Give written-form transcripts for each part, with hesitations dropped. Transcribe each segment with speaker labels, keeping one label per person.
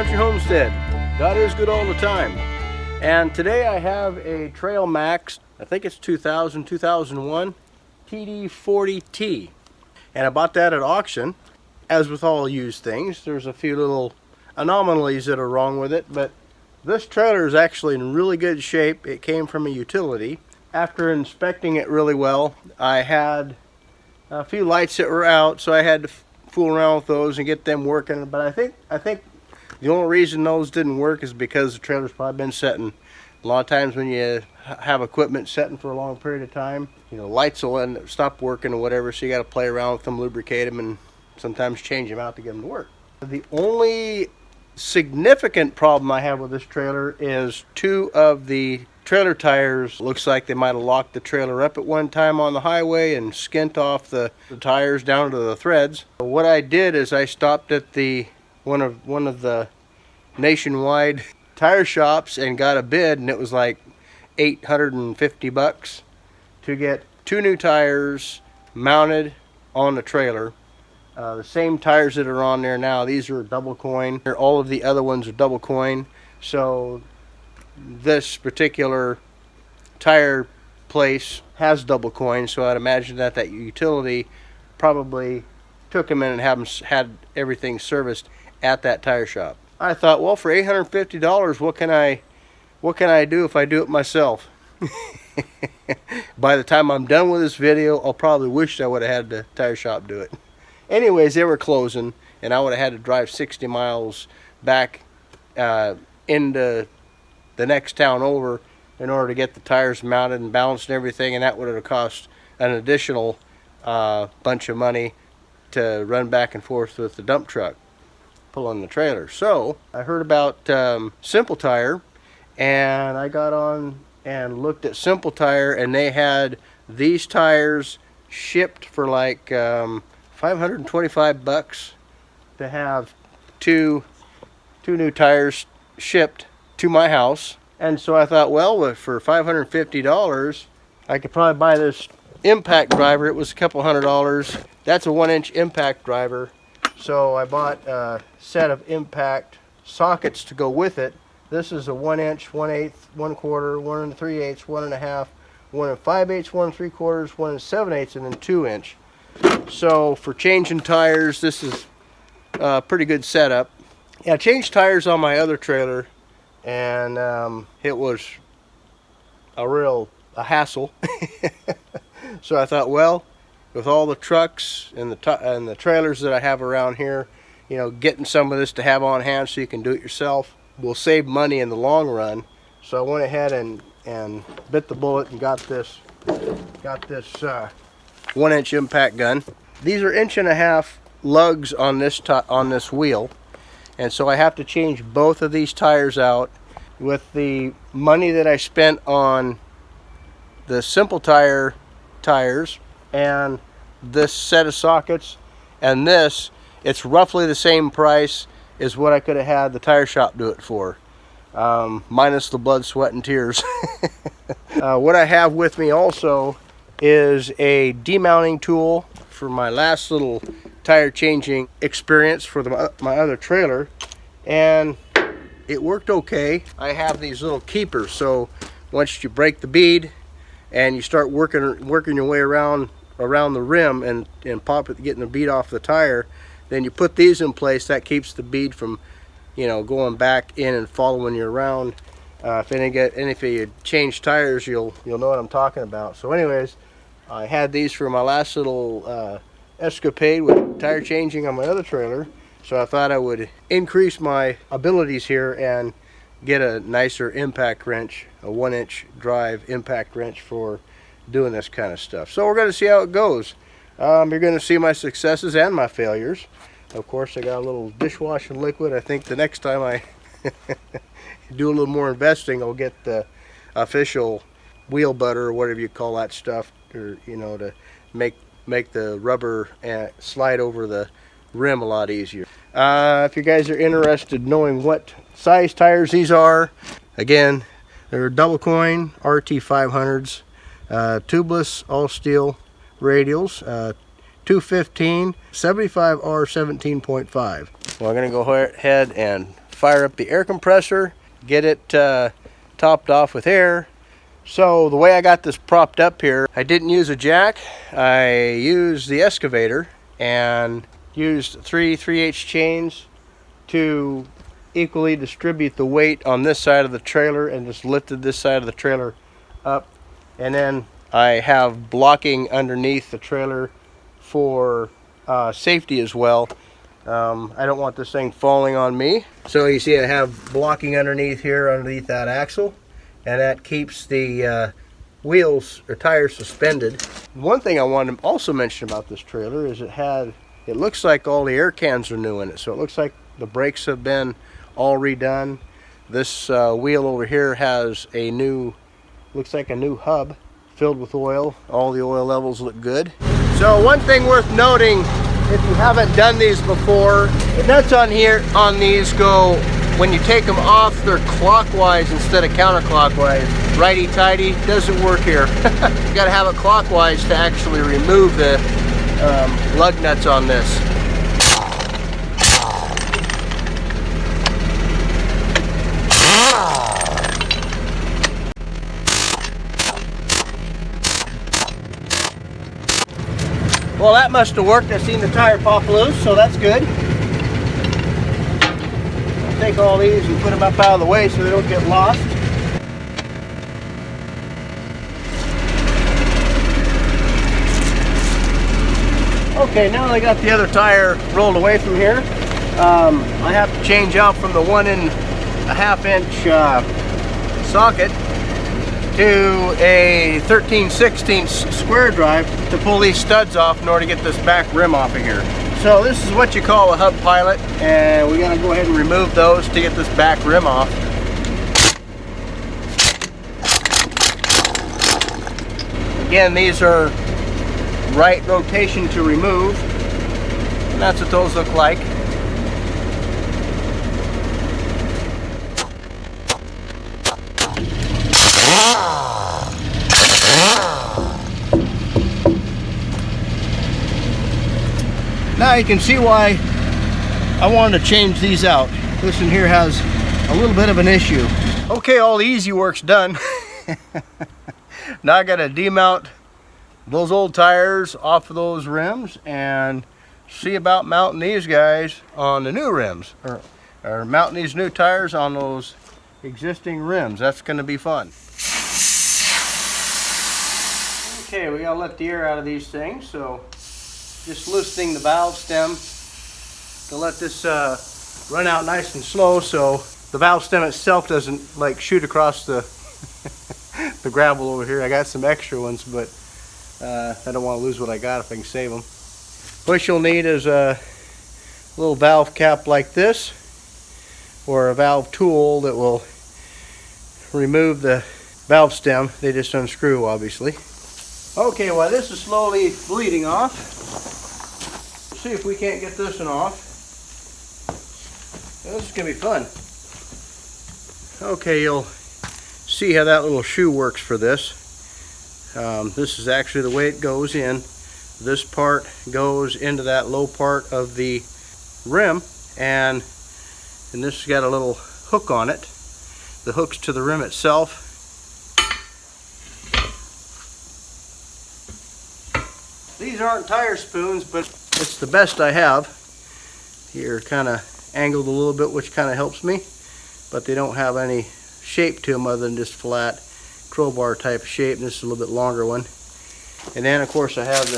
Speaker 1: Country Homestead. God is good all the time. And today I have a Trail Max, I think it's 2001 TD40T. And I bought that at auction. As with all used things, there's a few little anomalies that are wrong with it, but this trailer is actually in really good shape. It came from a utility. After inspecting it really well, I had a few lights that were out, so I had to fool around with those and get them working. But I think the only reason those didn't work is because the trailer's probably been setting. A lot of times when you have equipment setting for a long period of time, you know, lights will stop working or whatever, so you got to play around with them, lubricate them, and sometimes change them out to get them to work. The only significant problem I have with this trailer is two of the trailer tires. Looks like they might have locked the trailer up at one time on the highway and skint off the tires down to the threads. What I did is I stopped at one of the nationwide tire shops and got a bid, and it was like $850 to get two new tires mounted on the trailer. The same tires that are on there now, these are double coin. All of the other ones are double coin. So this particular tire place has double coin, so I'd imagine that utility probably took them in and had everything serviced at that tire shop. I thought, well, for $850, what can I do if I do it myself? By the time I'm done with this video, I'll probably wish I would have had the tire shop do it. Anyways, they were closing, and I would have had to drive 60 miles back into the next town over in order to get the tires mounted and balanced and everything, and that would have cost an additional bunch of money to run back and forth with the dump truck pulling the trailer. So I heard about Simple Tire, and I got on and looked at Simple Tire, and they had these tires shipped for like $525 to have two new tires shipped to my house. And so I thought, well, for $550 I could probably buy this impact driver. It was a couple $100. That's a 1-inch impact driver, so I bought a set of impact sockets to go with it. This is a 1-inch, 1/8, 1/4, 1 3/8, 1 1/2, 1 5/8, 1 3/4, 1 7/8, and then 2-inch. So for changing tires, this is a pretty good setup. Yeah, I changed tires on my other trailer, and it was a hassle. So I thought, well, with all the trucks and the trailers that I have around here, you know, getting some of this to have on hand so you can do it yourself will save money in the long run. So I went ahead and bit the bullet and got this 1-inch impact gun. These are 1.5 inch lugs on this wheel, and so I have to change both of these tires out. With the money that I spent on the Simple Tire tires and this set of sockets and this, it's roughly the same price as what I could have had the tire shop do it for, minus the blood, sweat, and tears. What I have with me also is a demounting tool for my last little tire changing experience for my other trailer, and it worked okay. I have these little keepers, so once you break the bead and you start working your way around the rim and getting the bead off the tire, then you put these in place. That keeps the bead from, you know, going back in and following you around. If you change tires, you'll know what I'm talking about. So anyways, I had these for my last little escapade with tire changing on my other trailer, so I thought I would increase my abilities here and get a nicer impact wrench, a 1-inch drive impact wrench for doing this kind of stuff. So we're going to see how it goes. You're going to see my successes and my failures. Of course, I got a little dishwashing liquid. I think the next time I do a little more investing, I'll get the official wheel butter or whatever you call that stuff, or, you know, to make the rubber slide over the rim a lot easier. If you guys are interested in knowing what size tires these are, again, they're double coin RT500s, tubeless all steel radials, 215 75R 17.5. Well, I'm going to go ahead and fire up the air compressor, get it topped off with air. So the way I got this propped up here, I didn't use a jack. I used the excavator and used 3/8 chains to equally distribute the weight on this side of the trailer, and just lifted this side of the trailer up. And then I have blocking underneath the trailer for safety as well. I don't want this thing falling on me. So you see I have blocking underneath here, underneath that axle, and that keeps the wheels or tires suspended. One thing I want to also mention about this trailer is it looks like all the air cans are new in it. So it looks like the brakes have been all redone. This wheel over here has looks like a new hub filled with oil. All the oil levels look good. So one thing worth noting, if you haven't done these before, the nuts on these go, when you take them off, they're clockwise instead of counterclockwise. Righty-tighty doesn't work here. You gotta have it clockwise to actually remove the lug nuts on this. Well, that must have worked. I've seen the tire pop loose, so that's good. I'll take all these and put them up out of the way so they don't get lost. Okay, now that I got the other tire rolled away from here, I have to change out from the 1 1/2 inch socket to a 13/16 square drive to pull these studs off in order to get this back rim off of here. So this is what you call a hub pilot, and we gotta go ahead and remove those to get this back rim off. Again, these are right rotation to remove, and that's what those look like. Now you can see why I wanted to change these out. This one here has a little bit of an issue. Okay, all the easy work's done. Now I gotta demount those old tires off of those rims and see about mounting these guys on the new rims, or mounting these new tires on those existing rims. That's gonna be fun. Okay, we gotta let the air out of these things, so just loosening the valve stem to let this run out nice and slow, so the valve stem itself doesn't like shoot across the the gravel over here. I got some extra ones, but I don't want to lose what I got if I can save them. What you'll need is a little valve cap like this, or a valve tool that will remove the valve stem. They just unscrew, obviously. Okay, while this is slowly bleeding off, see if we can't get this one off. This is gonna be fun. Okay, you'll see how that little shoe works for this. This is actually the way it goes in. This part goes into that low part of the rim, and this has got a little hook on it. The hook's to the rim itself. These aren't tire spoons, but it's the best I have. Here, kind of angled a little bit, which kind of helps me, but they don't have any shape to them other than just flat crowbar type shape. This is a little bit longer one. And then of course I have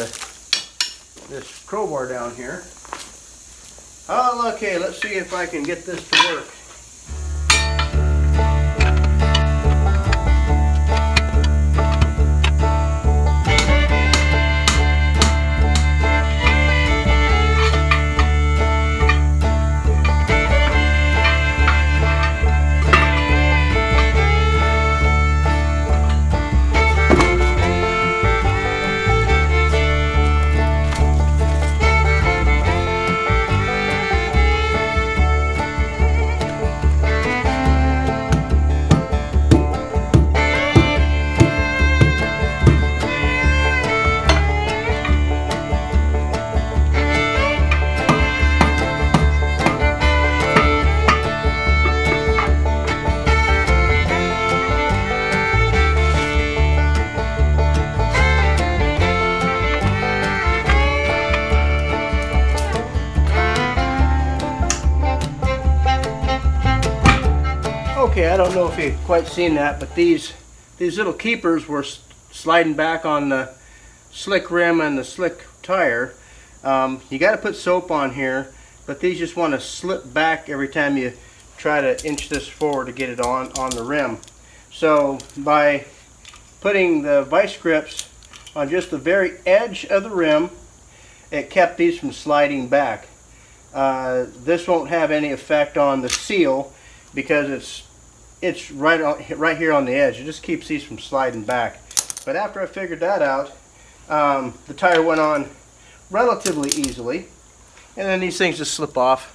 Speaker 1: this crowbar down here. Oh, okay, let's see if I can get this to work. Okay, I don't know if you've quite seen that, but these little keepers were sliding back on the slick rim and the slick tire. You got to put soap on here, but these just want to slip back every time you try to inch this forward to get it on the rim. So by putting the vice grips on just the very edge of the rim, it kept these from sliding back. This won't have any effect on the seal because it's right here on the edge. It just keeps these from sliding back. But after I figured that out, the tire went on relatively easily, and then these things just slip off.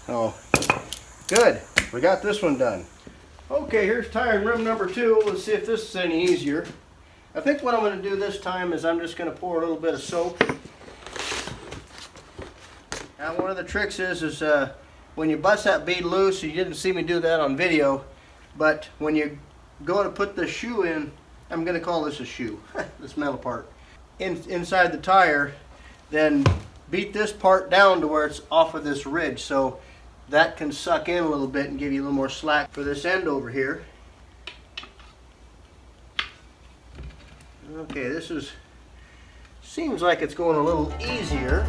Speaker 1: Oh, good. We got this one done. Okay, here's tire rim number 2. Let's see if this is any easier. I think what I'm going to do this time is I'm just going to pour a little bit of soap. Now one of the tricks is when you bust that bead loose, you didn't see me do that on video, but when you go to put the shoe in, I'm going to call this a shoe, this metal part, inside the tire, then beat this part down to where it's off of this ridge, so that can suck in a little bit and give you a little more slack for this end over here. Okay, this seems like it's going a little easier.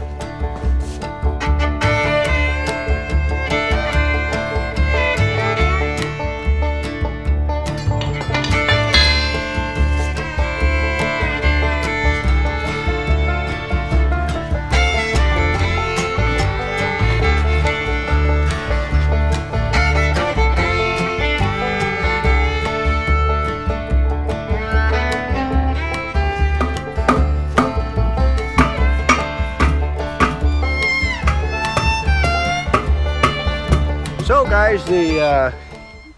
Speaker 1: So guys, the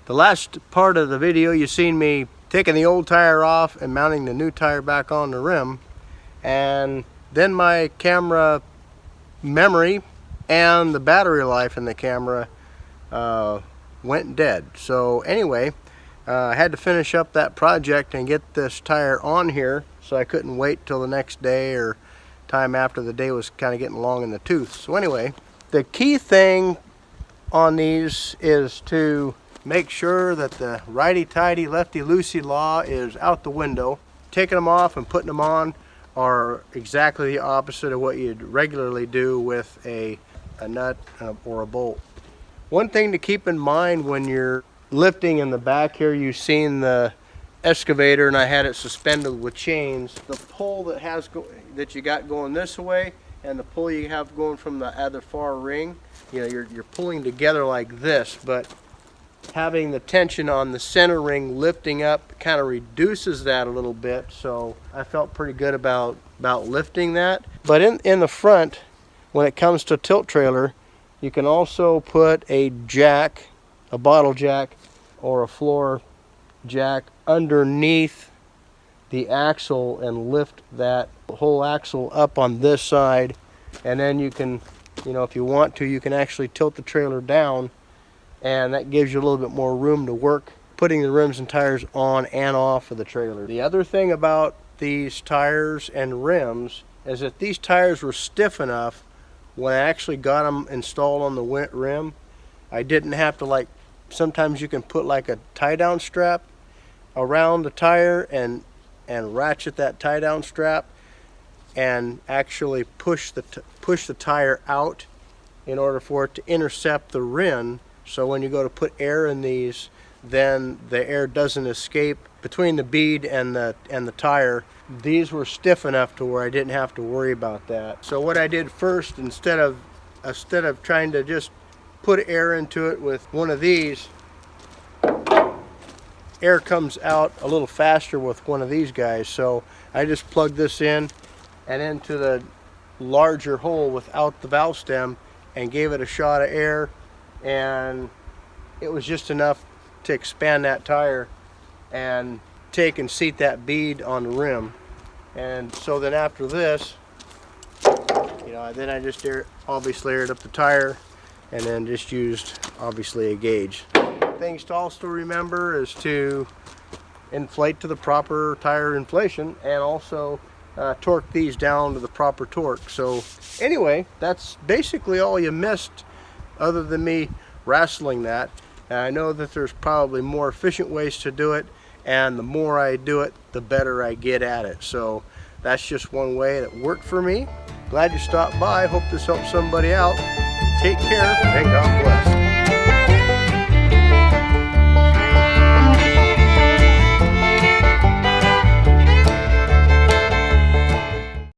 Speaker 1: last part of the video, you seen me taking the old tire off and mounting the new tire back on the rim, and then my camera memory and the battery life in the camera went dead. So anyway, I had to finish up that project and get this tire on here, so I couldn't wait till the next day or time after the day was kind of getting long in the tooth. So anyway, the key thing on these is to make sure that the righty-tighty, lefty-loosey law is out the window. Taking them off and putting them on are exactly the opposite of what you'd regularly do with a nut or a bolt. One thing to keep in mind when you're lifting in the back here, you've seen the excavator and I had it suspended with chains. The pull that you got going this way and the pull you have going from the other far ring, you know, you're pulling together like this, but having the tension on the center ring lifting up kind of reduces that a little bit. So I felt pretty good about lifting that. But in the front, when it comes to tilt trailer, you can also put a jack, a bottle jack or a floor jack underneath the axle and lift that whole axle up on this side, and then you can, you know, if you want to, you can actually tilt the trailer down, and that gives you a little bit more room to work putting the rims and tires on and off of the trailer. The other thing about these tires and rims is that these tires were stiff enough when I actually got them installed on the rim, I didn't have to, like, sometimes you can put like a tie down strap around the tire and ratchet that tie down strap and actually push the tire out in order for it to intercept the rim. So when you go to put air in these, then the air doesn't escape between the bead and the tire. These were stiff enough to where I didn't have to worry about that. So what I did first, instead of trying to just put air into it with one of these, air comes out a little faster with one of these guys. So I just plugged this in and into the larger hole without the valve stem and gave it a shot of air, and it was just enough to expand that tire and take and seat that bead on the rim. And so then after this, you know, then I just obviously aired up the tire and then just used obviously a gauge. Things to also remember is to inflate to the proper tire inflation and also torque these down to the proper torque. So anyway, that's basically all you missed other than me wrestling that. And I know that there's probably more efficient ways to do it, and the more I do it, the better I get at it. So that's just one way that worked for me. Glad you stopped by. Hope this helps somebody out. Take care, and God bless.